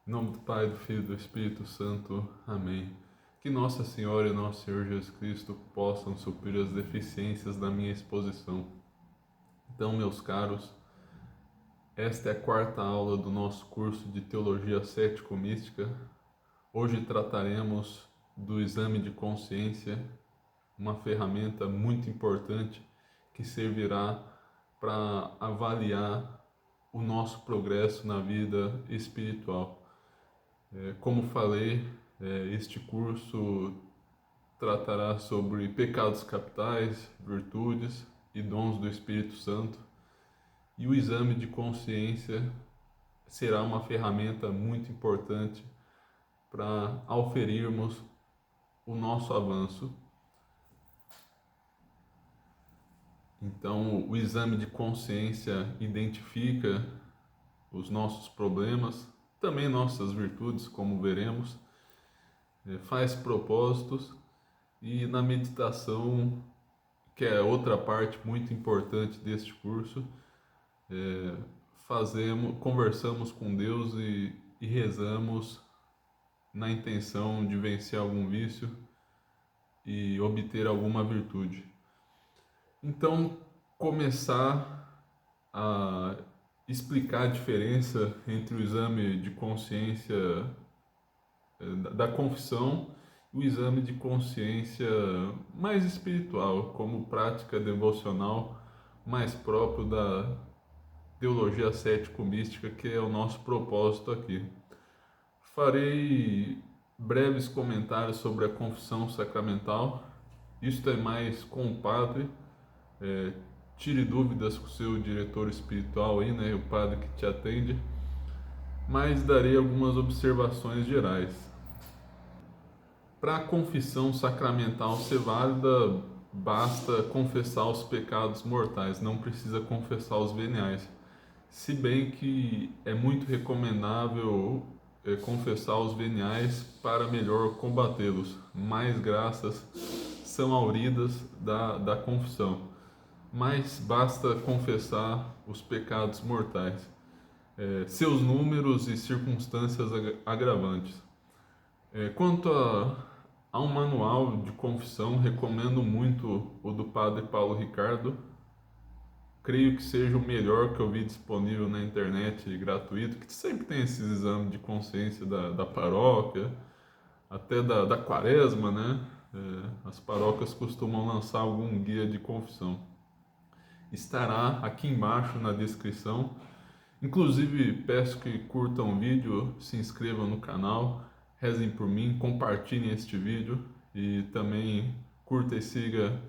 Em nome do Pai, do Filho e do Espírito Santo. Amém. Que Nossa Senhora e Nosso Senhor Jesus Cristo possam suprir as deficiências da minha exposição. Então, meus caros, esta é a quarta aula do nosso curso de Teologia Cético-Mística. Hoje trataremos do exame de consciência, uma ferramenta muito importante que servirá para avaliar o nosso progresso na vida espiritual. Como falei, este curso tratará sobre pecados capitais, virtudes e dons do Espírito Santo, e o exame de consciência será uma ferramenta muito importante para auferirmos o nosso avanço. Então, o exame de consciência identifica os nossos problemas, também nossas virtudes, como veremos, faz propósitos, e na meditação, que é outra parte muito importante deste curso, conversamos com Deus e rezamos na intenção de vencer algum vício e obter alguma virtude. Então, começar a explicar a diferença entre o exame de consciência da confissão e o exame de consciência mais espiritual, como prática devocional mais próprio da teologia cético-mística, que é o nosso propósito aqui. Farei breves comentários sobre a confissão sacramental. Isto é mais com o padre. Tire dúvidas com o seu diretor espiritual aí, né, o padre que te atende, mas darei algumas observações gerais. Para a confissão sacramental ser válida, basta confessar os pecados mortais, não precisa confessar os veniais. Se bem que é muito recomendável confessar os veniais para melhor combatê-los. Mais graças são auridas da confissão. Mas basta confessar os pecados mortais, seus números e circunstâncias agravantes. Quanto a um manual de confissão, recomendo muito o do Padre Paulo Ricardo. Creio que seja o melhor que eu vi disponível na internet, gratuito, que sempre tem esses exames de consciência da paróquia, até da quaresma, né? As paróquias costumam lançar algum guia de confissão. Estará aqui embaixo na descrição. Inclusive, peço que curtam o vídeo, se inscrevam no canal, rezem por mim, compartilhem este vídeo e também curta e siga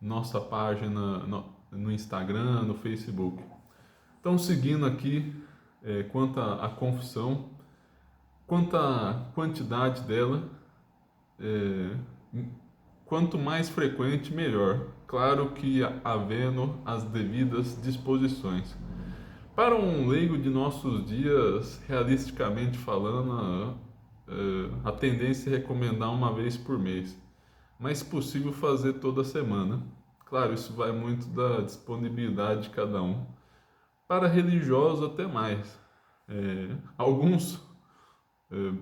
nossa página no Instagram, no Facebook. Então, seguindo aqui, quanto à confissão, quanto à quantidade dela, quanto mais frequente, melhor. Claro que havendo as devidas disposições. Para um leigo de nossos dias, realisticamente falando, a tendência é recomendar uma vez por mês, mas se possível fazer toda semana. Claro, isso vai muito da disponibilidade de cada um. Para religiosos, até mais. Alguns,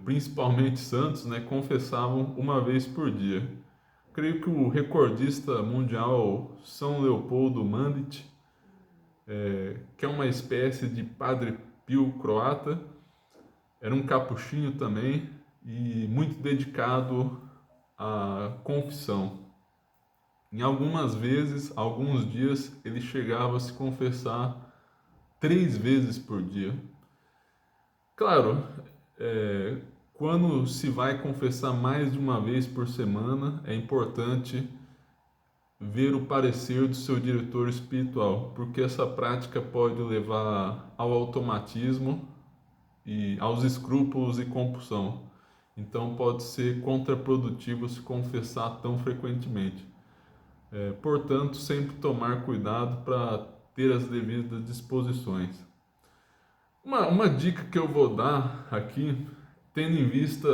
principalmente santos, né, confessavam uma vez por dia. Creio que o recordista mundial São Leopoldo Mandić, que é uma espécie de Padre Pio croata, era um capuchinho também e muito dedicado à confissão. Em algumas vezes, alguns dias, ele chegava a se confessar 3 vezes por dia. Claro, quando se vai confessar mais de uma vez por semana, é importante ver o parecer do seu diretor espiritual, porque essa prática pode levar ao automatismo e aos escrúpulos e compulsão. Então pode ser contraprodutivo se confessar tão frequentemente. Portanto, sempre tomar cuidado para ter as devidas disposições. Uma dica que eu vou dar aqui, tendo em vista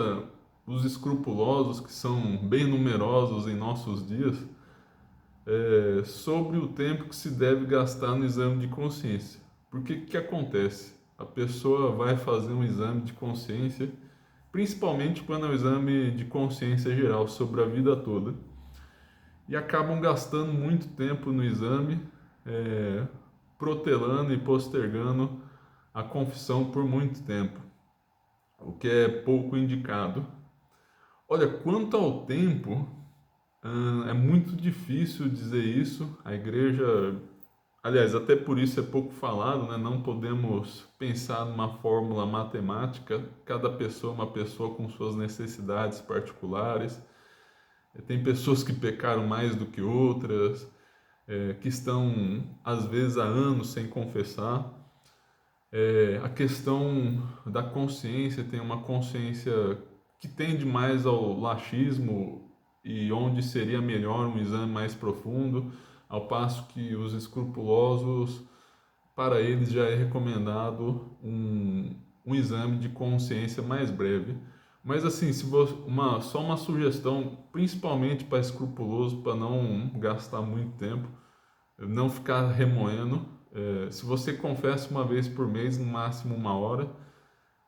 os escrupulosos, que são bem numerosos em nossos dias, sobre o tempo que se deve gastar no exame de consciência. Porque o que acontece? a pessoa vai fazer um exame de consciência, principalmente quando é um exame de consciência geral sobre a vida toda, e acabam gastando muito tempo no exame, é, protelando e postergando a confissão por muito tempo, o que é pouco indicado. Olha, quanto ao tempo, é muito difícil dizer isso. A igreja, aliás, até por isso é pouco falado, né? Não podemos pensar numa fórmula matemática. Cada pessoa é uma pessoa com suas necessidades particulares. Tem pessoas que pecaram mais do que outras, que estão às vezes há anos sem confessar. A questão da consciência, tem uma consciência que tende mais ao laxismo e onde seria melhor um exame mais profundo, ao passo que os escrupulosos, para eles já é recomendado um exame de consciência mais breve. Mas assim, se você, só uma sugestão, principalmente para escrupuloso, para não gastar muito tempo, não ficar remoendo. Se você confessa uma vez por mês, no máximo 1 hora.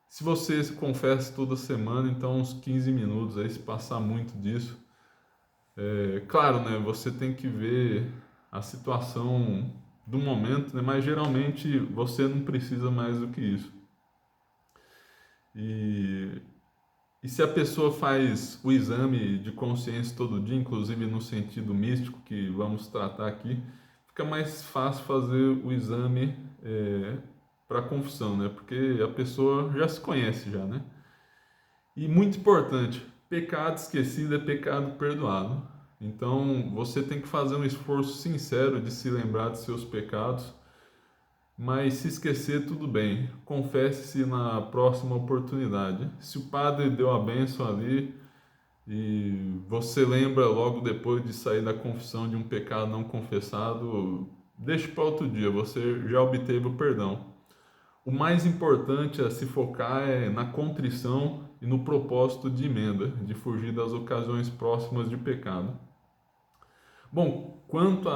Se você confessa toda semana, então uns 15 minutos, aí se passar muito disso. Claro, né, você tem que ver a situação do momento, né, mas geralmente você não precisa mais do que isso. E, e se a pessoa faz o exame de consciência todo dia, inclusive no sentido místico que vamos tratar aqui, fica mais fácil fazer o exame para confissão, né? Porque a pessoa já se conhece já, né? E muito importante, pecado esquecido é pecado perdoado. Então você tem que fazer um esforço sincero de se lembrar de seus pecados, mas se esquecer, tudo bem, confesse-se na próxima oportunidade. Se o padre deu a bênção ali e você lembra logo depois de sair da confissão de um pecado não confessado, deixe para outro dia, você já obteve o perdão. O mais importante a se focar é na contrição e no propósito de emenda, de fugir das ocasiões próximas de pecado. Bom, quanto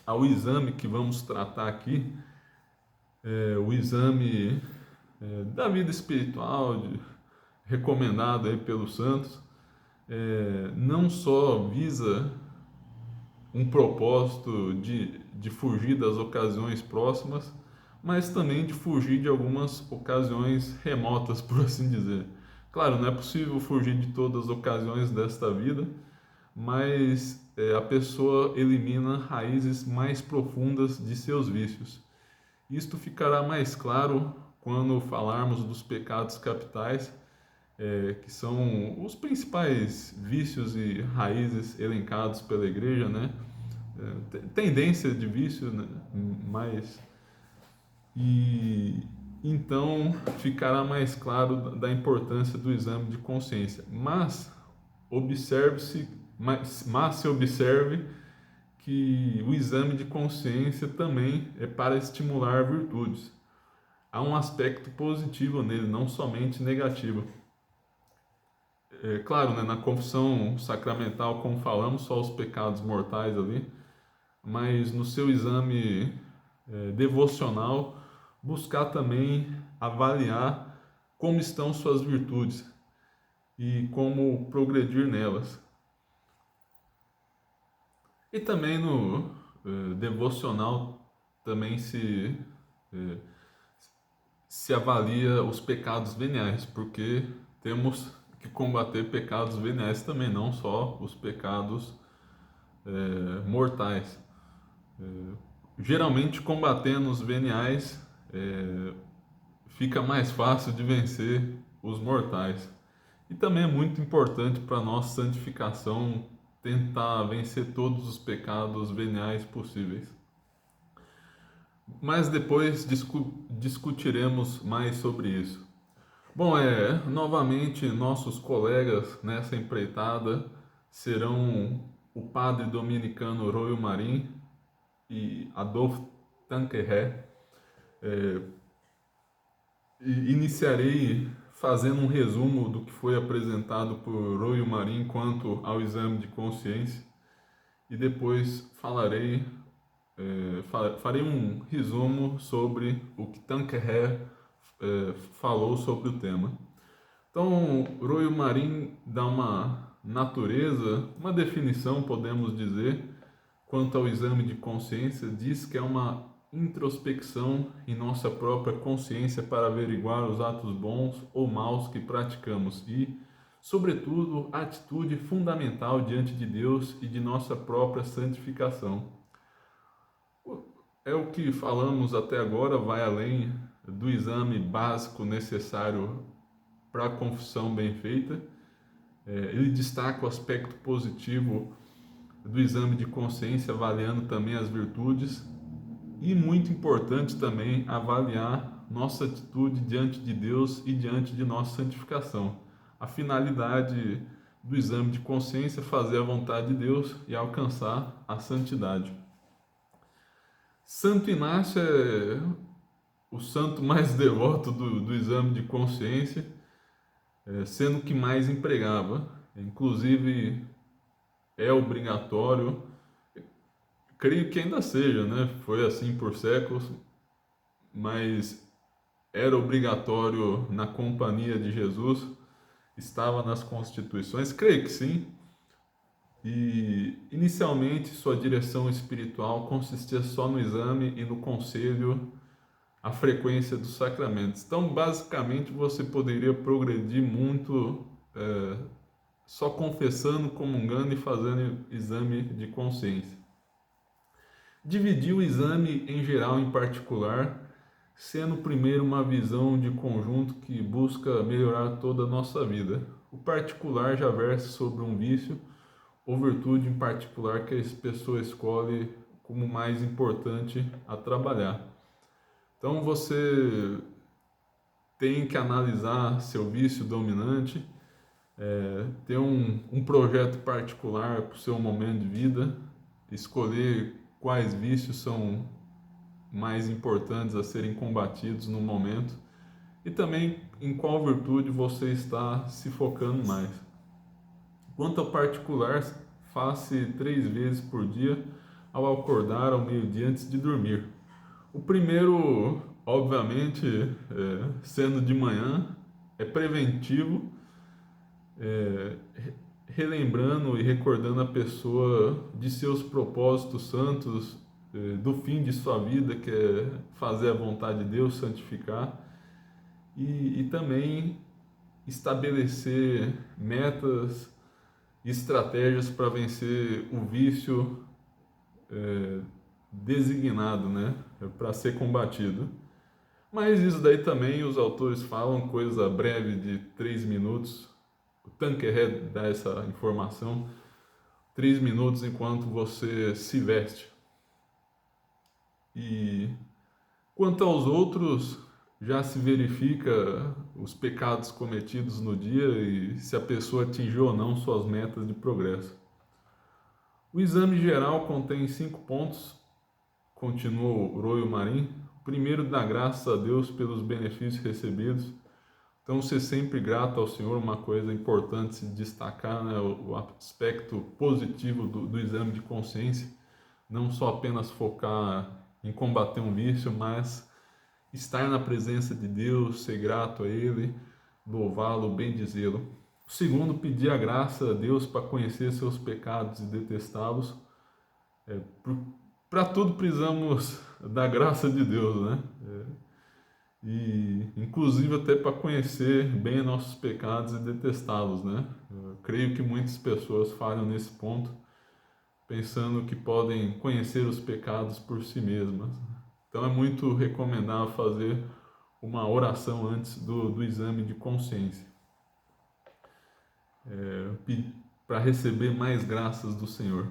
ao exame que vamos tratar aqui, o exame da vida espiritual, recomendado aí pelos santos, não só visa um propósito de fugir das ocasiões próximas, mas também de fugir de algumas ocasiões remotas, por assim dizer. Claro, não é possível fugir de todas as ocasiões desta vida, mas a pessoa elimina raízes mais profundas de seus vícios. Isto ficará mais claro quando falarmos dos pecados capitais, que são os principais vícios e raízes elencados pela igreja, né? Tendência de vício, né? Mas e então ficará mais claro da importância do exame de consciência. Mas se observe que o exame de consciência também é para estimular virtudes. Há um aspecto positivo nele, não somente negativo. Claro, né, na confissão sacramental, como falamos, só os pecados mortais ali, mas no seu exame devocional, buscar também avaliar como estão suas virtudes e como progredir nelas. E também no devocional também se avalia os pecados veniais, porque temos que combater pecados veniais também, não só os pecados mortais. Geralmente, combatendo os veniais, fica mais fácil de vencer os mortais. E também é muito importante para a nossa santificação tentar vencer todos os pecados veniais possíveis. Mas depois discutiremos mais sobre isso. Bom, novamente nossos colegas nessa empreitada serão o padre dominicano Royo Marim e Adolphe Tanqueray. Iniciarei fazendo um resumo do que foi apresentado por Royo Marim quanto ao exame de consciência e depois farei um resumo sobre o que Tanqueray falou sobre o tema. Então, Royo Marin dá uma natureza, uma definição, podemos dizer, quanto ao exame de consciência, diz que é uma introspecção em nossa própria consciência para averiguar os atos bons ou maus que praticamos e, sobretudo, a atitude fundamental diante de Deus e de nossa própria santificação. É o que falamos até agora, vai além do exame básico necessário para a confissão bem feita. Ele destaca o aspecto positivo do exame de consciência, avaliando também as virtudes e, muito importante também, avaliar nossa atitude diante de Deus e diante de nossa santificação. A finalidade do exame de consciência é fazer a vontade de Deus e alcançar a santidade. Santo Inácio é o santo mais devoto do exame de consciência, sendo o que mais empregava. Inclusive, é obrigatório, creio que ainda seja, né? Foi assim por séculos, mas era obrigatório na companhia de Jesus, estava nas constituições, creio que sim. E inicialmente sua direção espiritual consistia só no exame e no conselho à frequência dos sacramentos. Então, basicamente, você poderia progredir muito só confessando, comungando e fazendo exame de consciência. Dividir o exame em geral em particular, sendo primeiro uma visão de conjunto que busca melhorar toda a nossa vida. O particular já versa sobre um vício ou virtude em particular que a pessoa escolhe como mais importante a trabalhar. Então você tem que analisar seu vício dominante, ter um projeto particular para o seu momento de vida, escolher quais vícios são mais importantes a serem combatidos no momento e também em qual virtude você está se focando mais. Quanto ao particular, faça 3 vezes por dia ao acordar, ao meio-dia, antes de dormir. O primeiro, obviamente, sendo de manhã, é preventivo, relembrando e recordando a pessoa de seus propósitos santos, do fim de sua vida, que é fazer a vontade de Deus, santificar, e também estabelecer metas e estratégias para vencer o vício designado, né, para ser combatido. Mas isso daí também os autores falam, coisa breve de 3 minutos. O Tanqueray dá essa informação, 3 minutos enquanto você se veste. E quanto aos outros, já se verifica os pecados cometidos no dia e se a pessoa atingiu ou não suas metas de progresso. O exame geral contém 5 pontos, continuou Royo Marin. Primeiro, dar graças a Deus pelos benefícios recebidos. Então, ser sempre grato ao Senhor, uma coisa importante se destacar, né? O aspecto positivo do exame de consciência, não só apenas focar em combater um vício, mas estar na presença de Deus, ser grato a Ele, louvá-lo, bendizê-lo. O segundo, pedir a graça a Deus para conhecer seus pecados e detestá-los. Para tudo precisamos da graça de Deus, né? E inclusive até para conhecer bem nossos pecados e detestá-los, né? Eu creio que muitas pessoas falham nesse ponto, pensando que podem conhecer os pecados por si mesmas. Então é muito recomendável fazer uma oração antes do exame de consciência, para receber mais graças do Senhor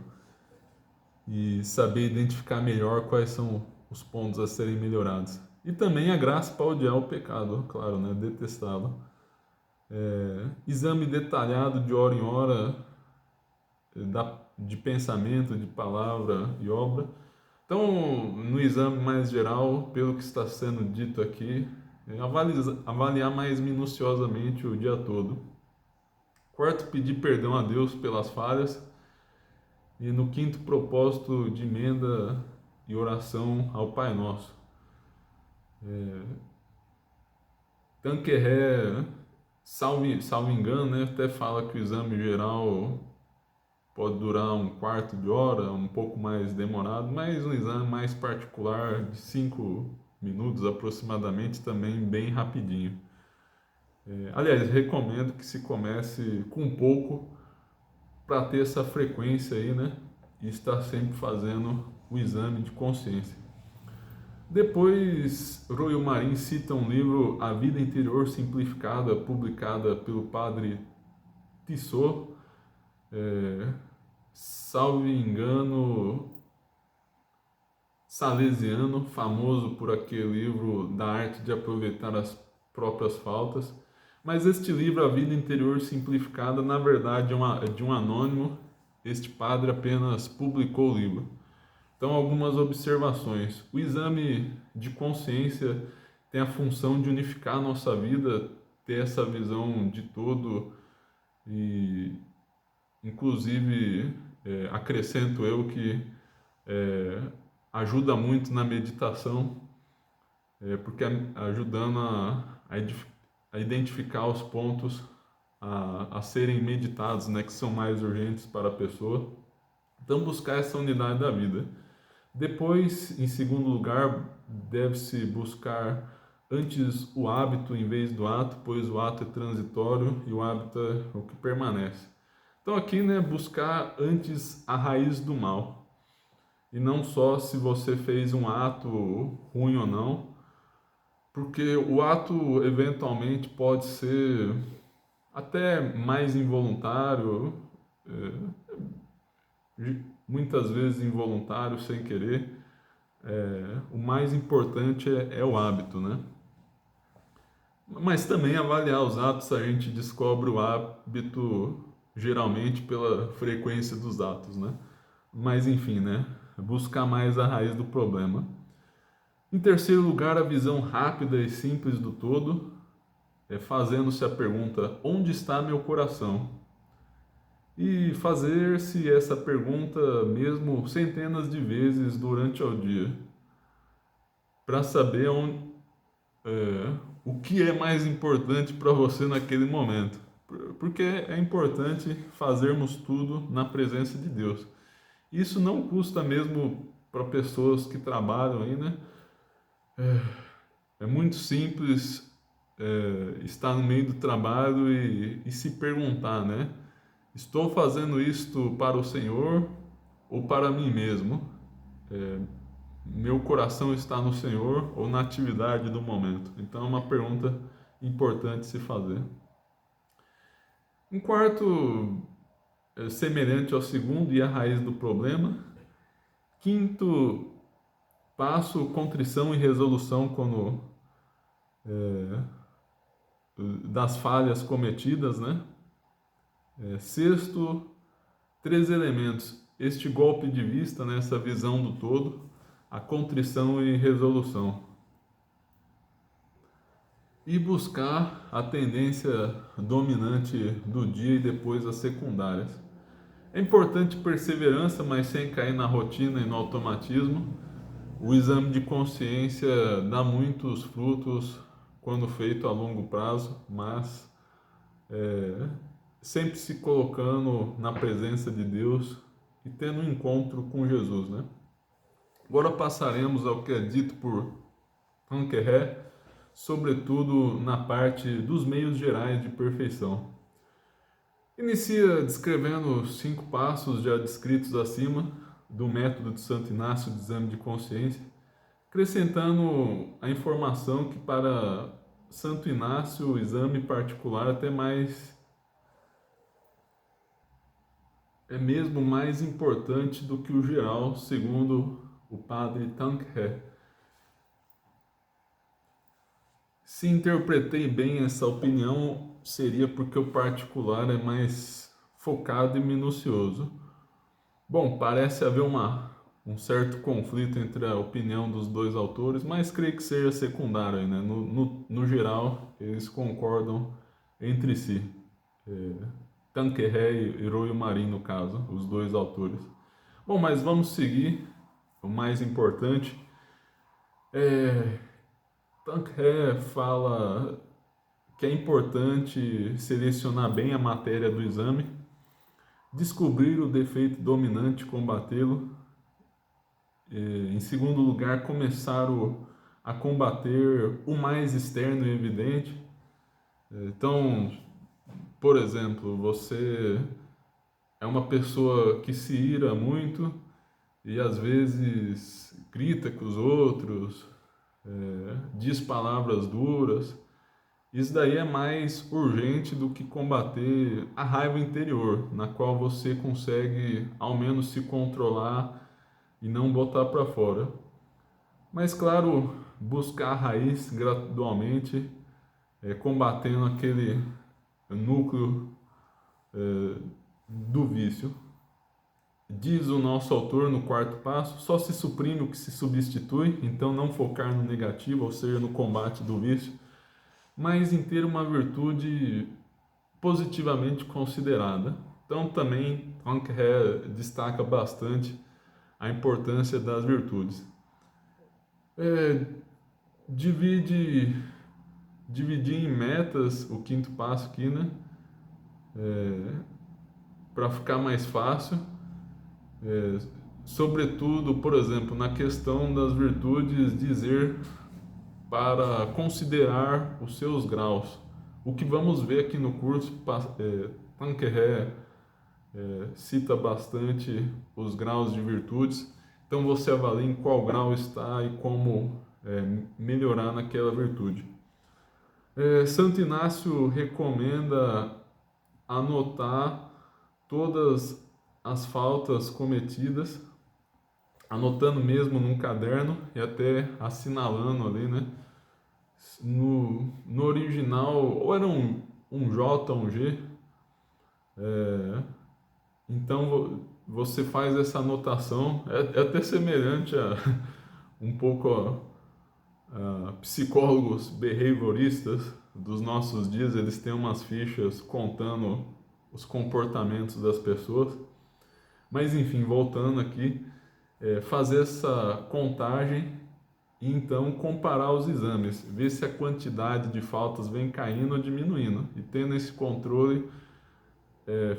e saber identificar melhor quais são os pontos a serem melhorados. E também a graça para odiar o pecado, claro, né? Detestá-lo. Exame detalhado de hora em hora, de pensamento, de palavra e obra. Então, no exame mais geral, pelo que está sendo dito aqui, avaliar mais minuciosamente o dia todo. Quarto, pedir perdão a Deus pelas falhas. E no quinto, propósito de emenda e oração ao Pai Nosso. Tanqueray, salvo engano, né, até fala que o exame geral pode durar um quarto de hora, um pouco mais demorado, mas um exame mais particular de 5 minutos aproximadamente, também bem rapidinho. Aliás, recomendo que se comece com pouco para ter essa frequência aí, né? E estar sempre fazendo o exame de consciência. Depois, Royo Marin cita um livro, A Vida Interior Simplificada, publicada pelo padre Tissot, salvo engano, salesiano, famoso por aquele livro da arte de aproveitar as próprias faltas. Mas este livro, A Vida Interior Simplificada, na verdade é de um anônimo. Este padre apenas publicou o livro. Então, algumas observações. O exame de consciência tem a função de unificar a nossa vida, ter essa visão de todo e, inclusive, acrescento eu que ajuda muito na meditação, porque ajudando a identificar os pontos a serem meditados, né, que são mais urgentes para a pessoa. Então, buscar essa unidade da vida. Depois, em segundo lugar, deve-se buscar antes o hábito em vez do ato, pois o ato é transitório e o hábito é o que permanece. Então aqui, né, buscar antes a raiz do mal. E não só se você fez um ato ruim ou não, porque o ato eventualmente pode ser até mais involuntário, muitas vezes involuntário, sem querer. O mais importante é o hábito, né? Mas também avaliar os atos, a gente descobre o hábito geralmente pela frequência dos atos, né? Mas enfim, né? Buscar mais a raiz do problema. Em terceiro lugar, a visão rápida e simples do todo, fazendo-se a pergunta: onde está meu coração? E fazer-se essa pergunta mesmo centenas de vezes durante o dia, para saber o que é mais importante para você naquele momento. Porque é importante fazermos tudo na presença de Deus. Isso não custa mesmo para pessoas que trabalham aí, né? É muito simples estar no meio do trabalho e se perguntar, né? Estou fazendo isto para o Senhor ou para mim mesmo? Meu coração está no Senhor ou na atividade do momento? Então é uma pergunta importante se fazer. Um quarto, semelhante ao segundo e a raiz do problema. Quinto passo, contrição e resolução quando das falhas cometidas, né? Sexto, 3 elementos. Este golpe de vista, né? Essa visão do todo, a contrição e resolução. E buscar a tendência dominante do dia e depois as secundárias. É importante perseverança, mas sem cair na rotina e no automatismo. O exame de consciência dá muitos frutos quando feito a longo prazo, mas sempre se colocando na presença de Deus e tendo um encontro com Jesus, né? Agora passaremos ao que é dito por Tanqueray, sobretudo na parte dos meios gerais de perfeição. Inicia descrevendo os 5 passos já descritos acima do método de Santo Inácio de exame de consciência, acrescentando a informação que para Santo Inácio o exame particular até mais é mesmo mais importante do que o geral, segundo o padre Tanqueray. Se interpretei bem essa opinião, seria porque o particular é mais focado e minucioso. Bom, parece haver um certo conflito entre a opinião dos dois autores, mas creio que seja secundário, né? No geral, eles concordam entre si. Tanqueray e Royo Marin, no caso, os dois autores. Bom, mas vamos seguir. O mais importante. Tanqueray fala que é importante selecionar bem a matéria do exame, descobrir o defeito dominante e combatê-lo. Em segundo lugar, a combater o mais externo e evidente. Então, por exemplo, você é uma pessoa que se ira muito e às vezes grita com os outros, diz palavras duras. Isso daí é mais urgente do que combater a raiva interior, na qual você consegue ao menos se controlar e não botar para fora. Mas claro, buscar a raiz gradualmente, combatendo aquele núcleo do vício. Diz o nosso autor no quarto passo: só se suprime o que se substitui, então não focar no negativo, ou seja, no combate do vício, mas em ter uma virtude positivamente considerada. Então também Ankeré destaca bastante a importância das virtudes. Dividir em metas o quinto passo aqui, né? Para ficar mais fácil. Sobretudo, por exemplo, na questão das virtudes, dizer para considerar os seus graus. O que vamos ver aqui no curso, Ankeré cita bastante os graus de virtudes, então você avalia em qual grau está e como melhorar naquela virtude. Santo Inácio recomenda anotar todas as faltas cometidas, anotando mesmo num caderno e até assinalando ali, né? No original, ou era um J ou um G, então você faz essa anotação, é até semelhante a um pouco a psicólogos behavioristas dos nossos dias. Eles têm umas fichas contando os comportamentos das pessoas. Mas enfim, voltando aqui, fazer essa contagem e então comparar os exames, ver se a quantidade de faltas vem caindo ou diminuindo. E tendo esse controle,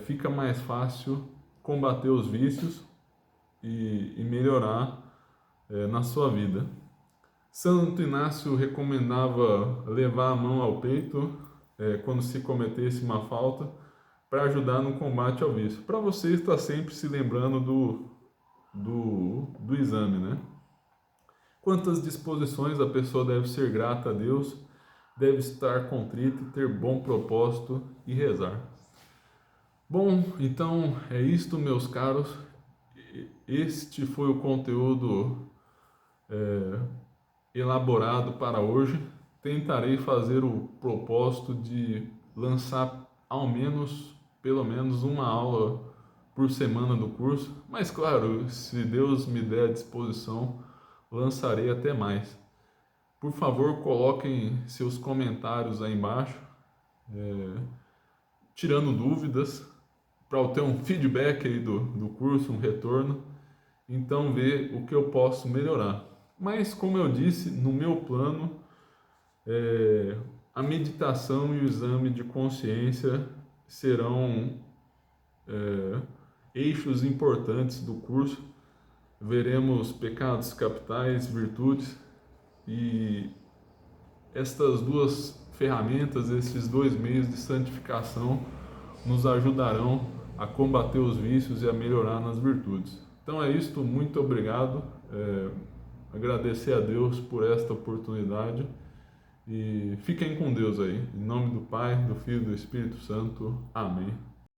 fica mais fácil combater os vícios e melhorar na sua vida. Santo Inácio recomendava levar a mão ao peito quando se cometesse uma falta, para ajudar no combate ao vício. Para você estar sempre se lembrando do exame, né? Quantas disposições a pessoa deve ser grata a Deus, deve estar contrita, ter bom propósito e rezar. Bom, então é isto, meus caros. Este foi o conteúdo elaborado para hoje. Tentarei fazer o propósito de lançar pelo menos uma aula por semana do curso, mas claro, se Deus me der a disposição, lançarei até mais. Por favor, coloquem seus comentários aí embaixo, tirando dúvidas, para eu ter um feedback aí do curso, um retorno, então ver o que eu posso melhorar. Mas como eu disse, no meu plano, a meditação e o exame de consciência serão eixos importantes do curso. Veremos pecados capitais, virtudes, e estas duas ferramentas, esses dois meios de santificação nos ajudarão a combater os vícios e a melhorar nas virtudes. Então é isto, muito obrigado, agradecer a Deus por esta oportunidade e fiquem com Deus aí, em nome do Pai, do Filho e do Espírito Santo, amém.